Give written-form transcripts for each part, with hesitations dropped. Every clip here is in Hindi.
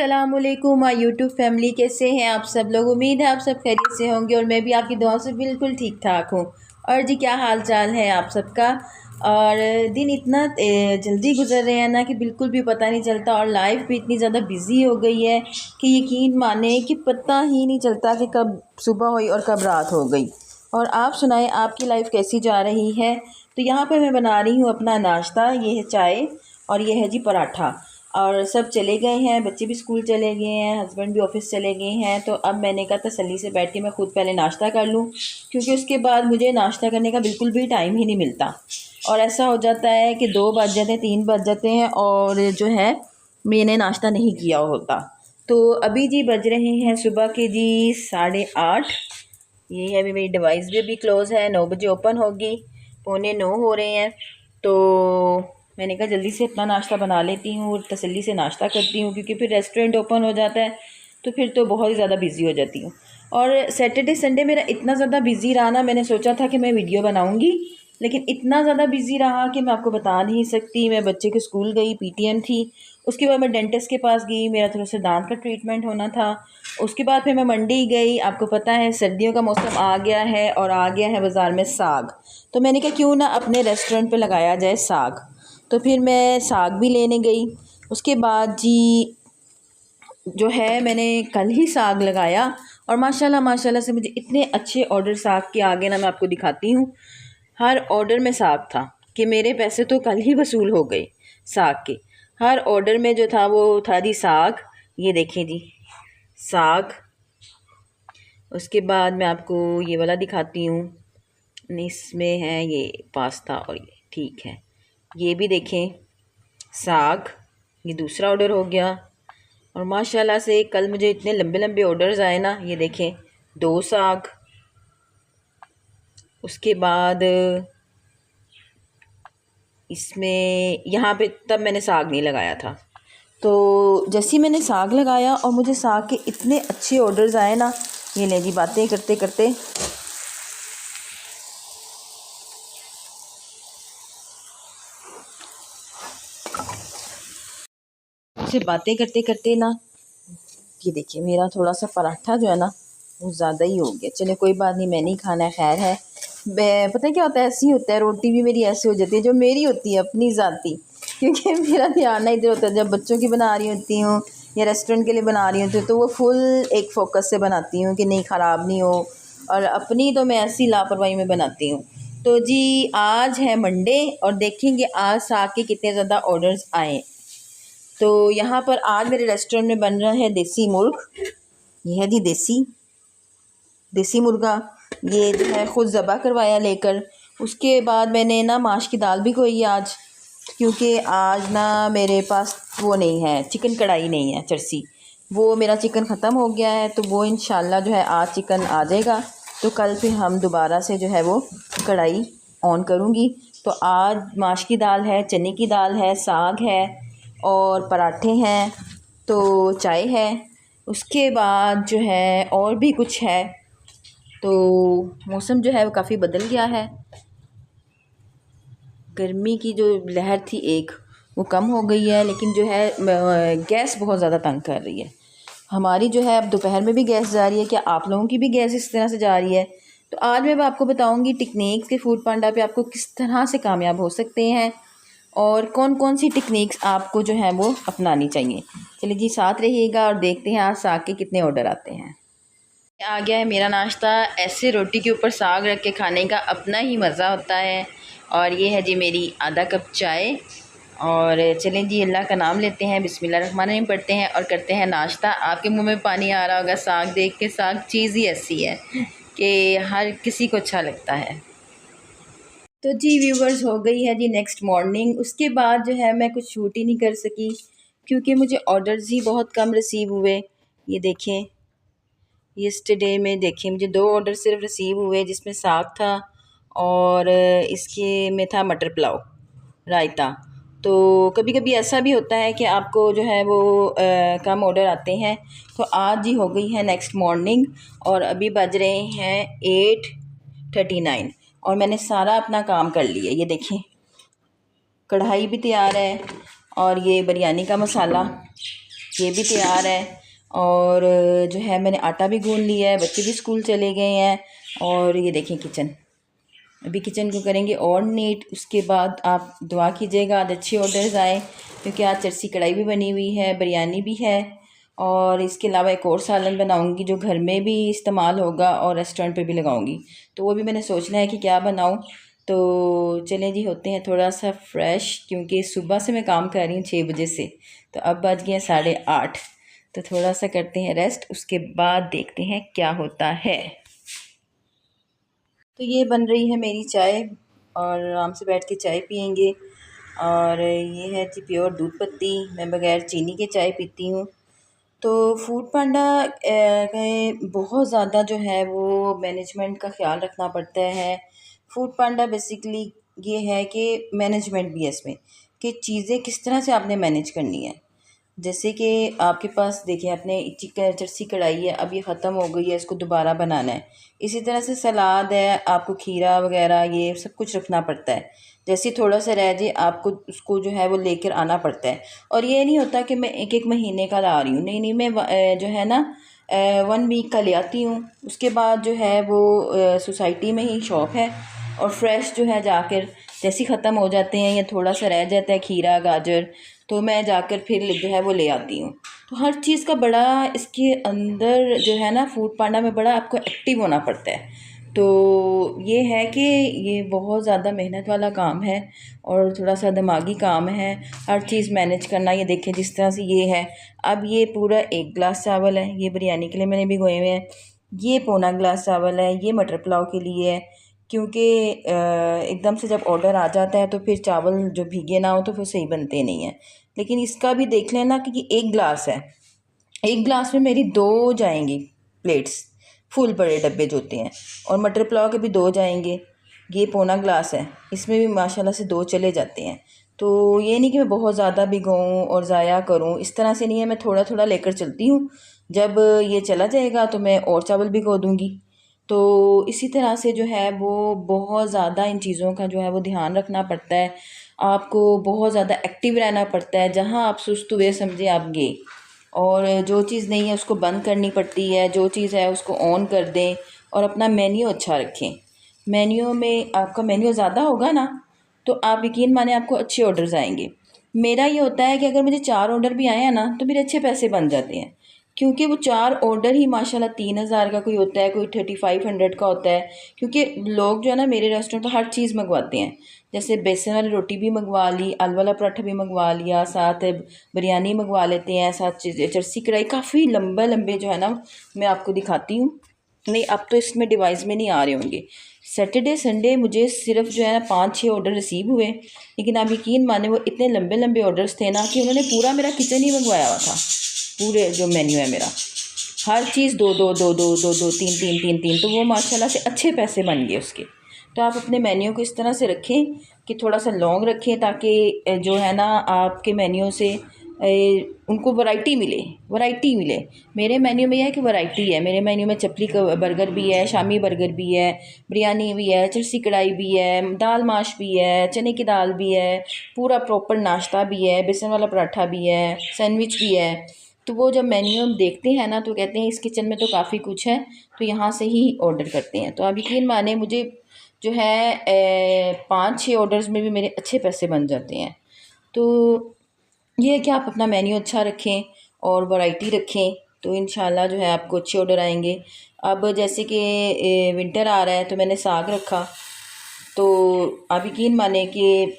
अस्सलामुअलैकुम माय यूट्यूब फैमिली, कैसे हैं आप सब लोग। उम्मीद है आप सब खैरियत से होंगे और मैं भी आपकी दुआओं से बिल्कुल ठीक ठाक हूँ। और जी, क्या हाल चाल है आप सबका। और दिन इतना जल्दी गुजर रहे हैं ना कि बिल्कुल भी पता नहीं चलता, और लाइफ भी इतनी ज़्यादा बिजी हो गई है कि यकीन माने कि पता ही नहीं चलता कि कब सुबह हुई और कब रात हो गई। और आप सुनाएं, आपकी लाइफ कैसी जा रही है। तो यहाँ पे मैं बना रही हूँ अपना नाश्ता। ये है चाय और ये है जी पराठा। और सब चले गए हैं, बच्चे भी स्कूल चले गए हैं, हस्बैंड भी ऑफिस चले गए हैं। तो अब मैंने कहा तसल्ली से बैठ के मैं ख़ुद पहले नाश्ता कर लूँ, क्योंकि उसके बाद मुझे नाश्ता करने का बिल्कुल भी टाइम ही नहीं मिलता। और ऐसा हो जाता है कि 2 बज जाते हैं, 3 बज जाते हैं और जो है मैंने नाश्ता नहीं किया होता। तो अभी जी बज रहे हैं सुबह के जी 8:30। ये है, अभी मेरी डिवाइस भी अभी क्लोज़ है, 9 बजे ओपन होगी, 8:45 हो रहे हैं। तो मैंने कहा जल्दी से अपना नाश्ता बना लेती हूँ और तसल्ली से नाश्ता करती हूँ, क्योंकि फिर रेस्टोरेंट ओपन हो जाता है तो फिर तो बहुत ही ज़्यादा बिज़ी हो जाती हूँ। और सैटरडे संडे मेरा इतना ज़्यादा बिज़ी रहा ना, मैंने सोचा था कि मैं वीडियो बनाऊँगी, लेकिन इतना ज़्यादा बिज़ी रहा कि मैं आपको बता नहीं सकती। मैं बच्चे के स्कूल गई, पीटीएम थी, उसके बाद मैं डेंटिस्ट के पास गई, मेरा थोड़ा सा दांत का ट्रीटमेंट होना था। उसके बाद फिर मैं मंडी गई। आपको पता है सर्दियों का मौसम आ गया है और आ गया है बाज़ार में साग। तो मैंने कहा क्यों ना अपने रेस्टोरेंट पे लगाया जाए साग। तो फिर मैं साग भी लेने गई। उसके बाद जी जो है मैंने कल ही साग लगाया और माशाल्लाह माशाल्लाह से मुझे इतने अच्छे ऑर्डर साग के आ गए ना, मैं आपको दिखाती हूँ। हर ऑर्डर में साग था कि मेरे पैसे तो कल ही वसूल हो गए साग के। हर ऑर्डर में जो था वो था जी साग। ये देखें जी साग। उसके बाद मैं आपको ये वाला दिखाती हूँ, इसमें है ये पास्ता और ये ठीक है। ये भी देखें साग, ये दूसरा ऑर्डर हो गया। और माशाल्लाह से कल मुझे इतने लंबे लंबे ऑर्डर्स आए ना। ये देखें 2 साग। उसके बाद इसमें यहाँ पे तब मैंने साग नहीं लगाया था। तो जैसे ही मैंने साग लगाया और मुझे साग के इतने अच्छे ऑर्डर्स आए ना, ये ले जी बातें करते करते से बातें करते करते ना, ये देखिए मेरा थोड़ा सा पराठा जो है ना वो ज़्यादा ही हो गया। चले कोई बात नहीं, मैं नहीं खाना है, खैर है। पता है क्या होता है, ऐसे ही होता है, रोटी भी मेरी ऐसी हो जाती है जो मेरी होती है अपनी ज़ाती, क्योंकि मेरा ध्यान ना इधर होता है। जब बच्चों की बना रही होती हूँ या रेस्टोरेंट के लिए बना रही होती हूँ तो वो फुल एक फ़ोकस से बनाती हूँ कि नहीं ख़राब नहीं हो, और अपनी तो मैं ऐसी लापरवाही में बनाती हूँ। तो जी आज है मंडे और देखेंगे आज साग के कितने ज़्यादा ऑर्डर्स आए। तो यहाँ पर आज मेरे रेस्टोरेंट में बन रहा है देसी मुर्ग। ये है जी देसी मुर्गा। ये जो है ख़ुद ज़बा करवाया लेकर। उसके बाद मैंने ना माश की दाल भी खोई आज, क्योंकि आज ना मेरे पास वो नहीं है, चिकन कढ़ाई नहीं है, चरसी। वो मेरा चिकन ख़त्म हो गया है, तो वो इंशाल्लाह जो है आज चिकन आ जाएगा। तो कल फिर हम दोबारा से जो है वो कढ़ाई ऑन करूँगी। तो आज माश की दाल है, चने की दाल है, साग है और पराठे हैं, तो चाय है। उसके बाद जो है और भी कुछ है। तो मौसम जो है वो काफ़ी बदल गया है। गर्मी की जो लहर थी एक, वो कम हो गई है, लेकिन जो है गैस बहुत ज़्यादा तंग कर रही है हमारी। जो है अब दोपहर में भी गैस जा रही है। क्या आप लोगों की भी गैस इस तरह से जा रही है? तो आज मैं आपको बताऊंगी टेक्निक्स के फूड पांडा पे आपको किस तरह से कामयाब हो सकते हैं और कौन कौन सी टेक्निक्स आपको जो है वो अपनानी चाहिए। चलिए जी साथ रहिएगा और देखते हैं आज साग के कितने ऑर्डर आते हैं। आ गया है मेरा नाश्ता। ऐसे रोटी के ऊपर साग रख के खाने का अपना ही मज़ा होता है। और ये है जी मेरी आधा कप चाय। और चलें जी अल्लाह का नाम लेते हैं, बिस्मिल्लाहिर्रहमानिर्रहीम पढ़ते हैं और करते हैं नाश्ता। आपके मुंह में पानी आ रहा होगा साग देख के। साग चीज़ ही ऐसी है कि हर किसी को अच्छा लगता है। तो जी व्यूवर्स, हो गई है जी नेक्स्ट मॉर्निंग। उसके बाद जो है मैं कुछ शूट ही नहीं कर सकी, क्योंकि मुझे ऑर्डर्स ही बहुत कम रिसीव हुए। ये देखें यस्टरडे में देखिए मुझे 2 ऑर्डर सिर्फ रिसीव हुए, जिसमें साग था और इसके में था मटर पुलाव रायता। तो कभी कभी ऐसा भी होता है कि आपको जो है वो कम ऑर्डर आते हैं। तो आज ही हो गई है नेक्स्ट मॉर्निंग और अभी बज रहे हैं 8:39 और मैंने सारा अपना काम कर लिया। ये देखें, कढ़ाई भी तैयार है और ये बिरयानी का मसाला ये भी तैयार है और जो है मैंने आटा भी गूंद लिया है, बच्चे भी स्कूल चले गए हैं। और ये देखें किचन, अभी किचन को करेंगे और नीट। उसके बाद आप दुआ कीजिएगा आज अच्छे ऑर्डर्स आए, क्योंकि आज चरसी कढ़ाई भी बनी हुई है, बिरयानी भी है और इसके अलावा एक और सालन बनाऊंगी जो घर में भी इस्तेमाल होगा और रेस्टोरेंट पे भी लगाऊंगी। तो वो भी मैंने सोचना है कि क्या बनाऊं। तो चलें जी, होते हैं थोड़ा सा फ्रेश, क्योंकि सुबह से मैं काम कर रही हूँ 6 बजे से, तो अब बज गए 8:30। तो थोड़ा सा करते हैं रेस्ट, उसके बाद देखते हैं क्या होता है। तो ये बन रही है मेरी चाय और आराम से बैठ के चाय पियेंगे। और ये है जी प्योर दूध पत्ती, मैं बग़ैर चीनी के चाय पीती हूँ। तो फूड पांडा का बहुत ज़्यादा जो है वो मैनेजमेंट का ख़्याल रखना पड़ता है। फूड पांडा बेसिकली ये है कि मैनेजमेंट भी है इसमें, कि चीज़ें किस तरह से आपने मैनेज करनी है। जैसे कि आपके पास देखिए, आपने चिकन चरसी कढ़ाई है, अब ये ख़त्म हो गई है, इसको दोबारा बनाना है। इसी तरह से सलाद है, आपको खीरा वगैरह ये सब कुछ रखना पड़ता है। जैसे थोड़ा सा रह जाए आपको उसको जो है वो लेकर आना पड़ता है। और ये नहीं होता कि मैं एक एक महीने का ला रही हूँ, नहीं नहीं, मैं जो है ना 1 वीक का ले आती हूँ। उसके बाद जो है वो सोसाइटी में ही शॉप है और फ्रेश जो है जाकर जैसे ख़त्म हो जाते हैं या थोड़ा सा रह जाता है खीरा गाजर, तो मैं जाकर फिर जो है वो ले आती हूँ। तो हर चीज़ का बड़ा इसके अंदर जो है ना फूड पांडा में बड़ा आपको एक्टिव होना पड़ता है। तो ये है कि ये बहुत ज़्यादा मेहनत वाला काम है और थोड़ा सा दिमागी काम है हर चीज़ मैनेज करना। ये देखें जिस तरह से ये है, अब ये पूरा 1 गिलास चावल है, ये बिरयानी के लिए मैंने भिगोए हुए हैं। ये पौना गिलास चावल है, ये मटर पुलाव के लिए है, क्योंकि एकदम से जब ऑर्डर आ जाता है तो फिर चावल जो भीगे ना हो तो फिर सही बनते नहीं हैं। लेकिन इसका भी देख लेना कि ये 1 गिलास है, 1 गिलास में मेरी 2 जाएंगी प्लेट्स, फुल बड़े डब्बे जो होते हैं। और मटर पुलाव के भी 2 जाएंगे। ये पौना गिलास है, इसमें भी माशाल्लाह से 2 चले जाते हैं। तो ये नहीं कि मैं बहुत ज़्यादा भिगोऊँ और ज़ाया करूँ, इस तरह से नहीं है, मैं थोड़ा थोड़ा लेकर चलती हूँ। जब ये चला जाएगा तो मैं और चावल भिगो दूँगी। तो इसी तरह से जो है वो बहुत ज़्यादा इन चीज़ों का जो है वो ध्यान रखना पड़ता है। आपको बहुत ज़्यादा एक्टिव रहना पड़ता है। जहाँ आप सुस्त हुए समझे आप गए, और जो चीज़ नहीं है उसको बंद करनी पड़ती है, जो चीज़ है उसको ऑन कर दें और अपना मेन्यू अच्छा रखें। मेन्यू में आपका मेन्यू ज़्यादा होगा ना, तो आप यकीन माने आपको अच्छे ऑर्डर्स आएंगे। मेरा ये होता है कि अगर मुझे 4 ऑर्डर भी आए हैं ना तो मेरे अच्छे पैसे बन जाते हैं, क्योंकि वो 4 ऑर्डर ही माशाल्लाह 3,000 का कोई होता है, कोई 3500 का होता है। क्योंकि लोग जो है ना मेरे रेस्टोरेंट पर हर चीज़ मंगवाते हैं, जैसे बेसन वाली रोटी भी मंगवा ली, आलू वाला पराठा भी मंगवा लिया, साथ बिरयानी मंगवा लेते हैं, साथ चरसी कढ़ाई, काफ़ी लंबे लंबे जो है ना मैं आपको दिखाती हूँ। नहीं, अब तो इसमें डिवाइस में नहीं आ रहे होंगे। सैटरडे संडे मुझे सिर्फ जो है ना 5-6 ऑर्डर रिसीव हुए, लेकिन आप यकीन माने वो इतने लंबे लंबे ऑर्डर्स थे ना कि उन्होंने पूरा मेरा किचन ही मंगवाया हुआ था। पूरे जो मेन्यू है मेरा, हर चीज़ 2-2 2-2 2-2 3-3 3-3, तो वो माशाल्लाह से अच्छे पैसे बन गए उसके। तो आप अपने मेन्यू को इस तरह से रखें कि थोड़ा सा लॉन्ग रखें, ताकि जो है ना आपके मेन्यू से उनको वैरायटी मिले, वैरायटी मिले। मेरे मेन्यू में यह है कि वैरायटी है। मेरे मेन्यू में चपली का बर्गर भी है, शामी बर्गर भी है, बिरयानी भी है, चरसी कढ़ाई भी है, दाल माश भी है, चने की दाल भी है, पूरा प्रॉपर नाश्ता भी है, बेसन वाला पराठा भी है, सैंडविच भी है। तो वो जब मेन्यू हम देखते हैं ना तो कहते हैं इस किचन में तो काफ़ी कुछ है, तो यहाँ से ही ऑर्डर करते हैं। तो आप यकीन माने मुझे जो है 5-6 ऑर्डर्स में भी मेरे अच्छे पैसे बन जाते हैं। तो ये है कि आप अपना मेन्यू अच्छा रखें और वैरायटी रखें, तो इंशाल्लाह जो है आपको अच्छे ऑर्डर आएंगे। अब जैसे कि विंटर आ रहा है तो मैंने साग रखा, तो आप यकीन माने कि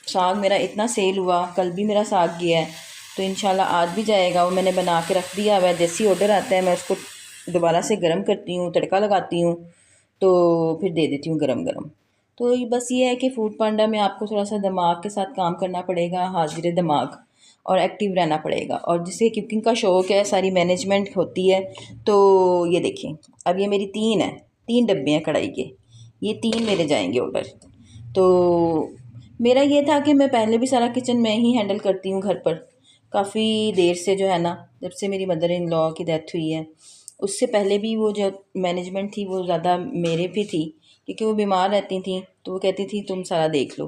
साग मेरा इतना सेल हुआ, कल भी मेरा साग गया है, तो इंशाल्लाह आज भी जाएगा। वो मैंने बना के रख दिया हुआ है, जैसे ही ऑर्डर आता है मैं उसको दोबारा से गर्म करती हूँ, तड़का लगाती हूँ, तो फिर दे देती हूँ गरम गरम। तो बस ये है कि फूड पांडा में आपको थोड़ा सा दिमाग के साथ काम करना पड़ेगा, हाजिर दिमाग, और एक्टिव रहना पड़ेगा। और जिसे कुकिंग का शौक़ है, सारी मैनेजमेंट होती है। तो ये देखें, अब ये मेरी 3 डब्बे हैं कढ़ाई के, ये 3 मेरे जाएंगे ऑर्डर। तो मेरा ये था कि मैं पहले भी सारा किचन मैं ही हैंडल करती हूँ घर पर, काफ़ी देर से जो है ना, जब से मेरी मदर इन लॉ की डेथ हुई है। उससे पहले भी वो जो मैनेजमेंट थी वो ज़्यादा मेरे पे थी, क्योंकि वो बीमार रहती थी तो वो कहती थी तुम सारा देख लो।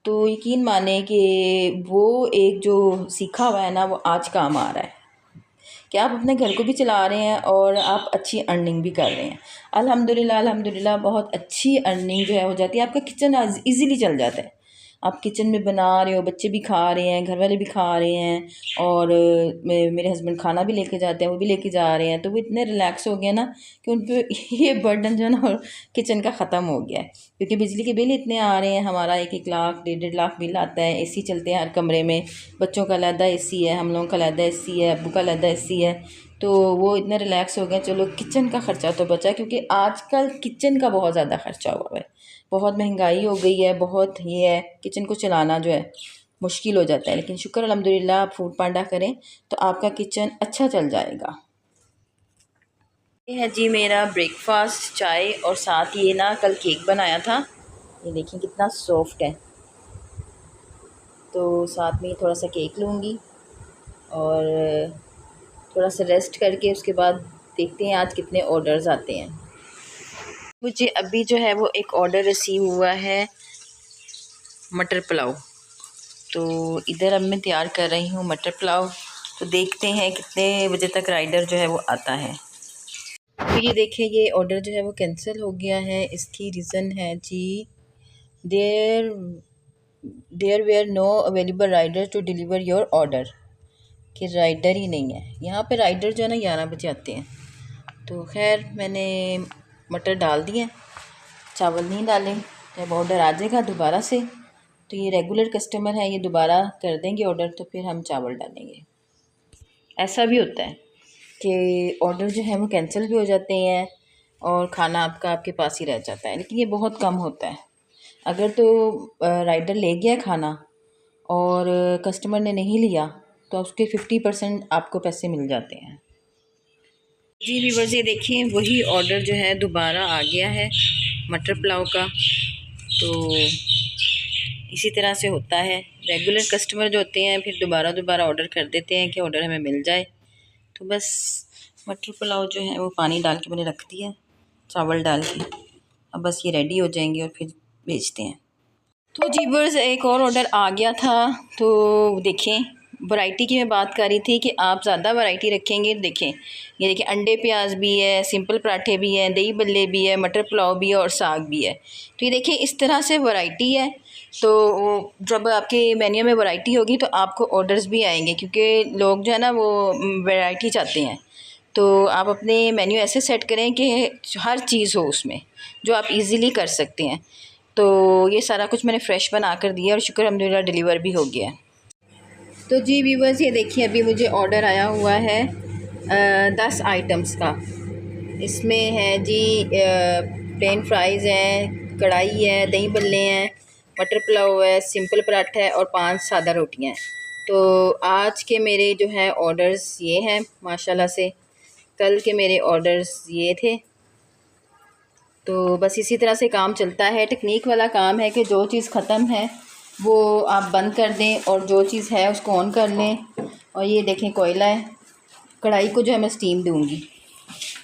तो यकीन माने कि वो एक जो सीखा हुआ है ना वो आज काम आ रहा है कि आप अपने घर को भी चला रहे हैं और आप अच्छी अर्निंग भी कर रहे हैं। अल्हम्दुलिल्लाह अल्हम्दुलिल्लाह बहुत अच्छी अर्निंग जो है हो जाती है, आपका किचन ईज़िली चल जाता है। आप किचन में बना रहे हो, बच्चे भी खा रहे हैं, घर वाले भी खा रहे हैं, और मेरे हस्बैंड खाना भी लेके जाते हैं, वो भी लेके जा रहे हैं, तो वो इतने रिलैक्स हो गए ना कि उन पे ये बर्डन जो है ना किचन का ख़त्म हो गया है। क्योंकि बिजली के बिल इतने आ रहे हैं, हमारा 1-1 लाख 1.5 लाख बिल आता है, एसी चलते हैं हर कमरे में, बच्चों का अलहदा एसी है, हम लोगों का अलहदा एसी है, अब्बू का अलहदा एसी है, तो वो इतने रिलैक्स हो गए। चलो किचन का ख़र्चा तो बचा, क्योंकि आजकल किचन का बहुत ज़्यादा ख़र्चा हुआ है, बहुत महंगाई हो गई है, बहुत ये है, किचन को चलाना जो है मुश्किल हो जाता है। लेकिन शुक्र अल्हम्दुलिल्लाह आप फूड पांडा करें तो आपका किचन अच्छा चल जाएगा। ये है जी मेरा ब्रेकफास्ट, चाय, और साथ ये ना कल केक बनाया था, ये देखिए कितना सॉफ्ट है। तो साथ में थोड़ा सा केक लूँगी और थोड़ा सा रेस्ट करके उसके बाद देखते हैं आज कितने ऑर्डर्स आते हैं। मुझे अभी जो है वो एक ऑर्डर रिसीव हुआ है मटर पुलाव, तो इधर अब मैं तैयार कर रही हूँ मटर पुलाव। तो देखते हैं कितने बजे तक राइडर जो है वो आता है। तो ये देखिए ये ऑर्डर जो है वो कैंसिल हो गया है। इसकी रीज़न है जी there there were no available rider to deliver your order, कि राइडर ही नहीं है यहाँ पे। राइडर जो है ना 11 बजे आते हैं। तो खैर मैंने मटर डाल दिए, चावल नहीं डाले। जब ऑर्डर आ जाएगा दोबारा से, तो ये रेगुलर कस्टमर है, ये दोबारा कर देंगे ऑर्डर, तो फिर हम चावल डालेंगे। ऐसा भी होता है कि ऑर्डर जो है वो कैंसिल भी हो जाते हैं और खाना आपका आपके पास ही रह जाता है, लेकिन ये बहुत कम होता है। अगर तो राइडर ले गया खाना और कस्टमर ने नहीं लिया तो उसके 50% आपको पैसे मिल जाते हैं। जी व्यूअर्स ये देखिए वही ऑर्डर जो है दोबारा आ गया है मटर पुलाव का। तो इसी तरह से होता है, रेगुलर कस्टमर जो होते हैं फिर दोबारा दोबारा ऑर्डर कर देते हैं कि ऑर्डर हमें मिल जाए। तो बस मटर पुलाव जो है वो पानी डाल के मैंने रख दिया, चावल डाल के, अब बस ये रेडी हो जाएंगे और फिर भेजते हैं। तो जी व्यूअर्स एक और ऑर्डर आ गया था। तो देखें वैरायटी की मैं बात कर रही थी कि आप ज़्यादा वैरायटी रखेंगे। देखें ये देखिए अंडे प्याज भी है, सिंपल पराठे भी हैं, दही बल्ले भी है, मटर पुलाव भी है और साग भी है। तो ये देखिए इस तरह से वैरायटी है। तो जब आपके मेन्यू में वैरायटी होगी तो आपको ऑर्डर्स भी आएंगे, क्योंकि लोग जो है ना वो वैरायटी चाहते हैं। तो आप अपने मेन्यू ऐसे सेट करें कि हर चीज़ हो उसमें जो आप इजीली कर सकते हैं। तो ये सारा कुछ मैंने फ़्रेश बना कर दिया और शुक्र अल्हम्दुलिल्लाह डिलीवर भी हो गया है। तो जी व्यूअर्स ये देखिए अभी मुझे ऑर्डर आया हुआ है 10 आइटम्स का। इसमें है जी प्लेन फ्राइज़ हैं, कढ़ाई है, दही बल्ले हैं, मटर पुलाव है, सिंपल पराठा है और 5 सादा रोटियां हैं। तो आज के मेरे जो है ऑर्डर्स ये हैं माशाल्लाह से। कल के मेरे ऑर्डर्स ये थे। तो बस इसी तरह से काम चलता है। टेक्निक वाला काम है कि जो चीज़ ख़त्म है वो आप बंद कर दें और जो चीज़ है उसको ऑन कर लें। और ये देखें कोयला है, कढ़ाई को जो है मैं स्टीम दूँगी।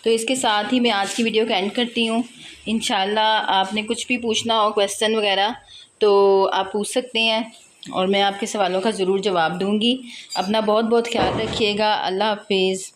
तो इसके साथ ही मैं आज की वीडियो को एंड करती हूँ। इंशाल्लाह आपने कुछ भी पूछना हो क्वेश्चन वगैरह तो आप पूछ सकते हैं और मैं आपके सवालों का ज़रूर जवाब दूँगी। अपना बहुत बहुत ख्याल रखिएगा। अल्लाह हाफिज़।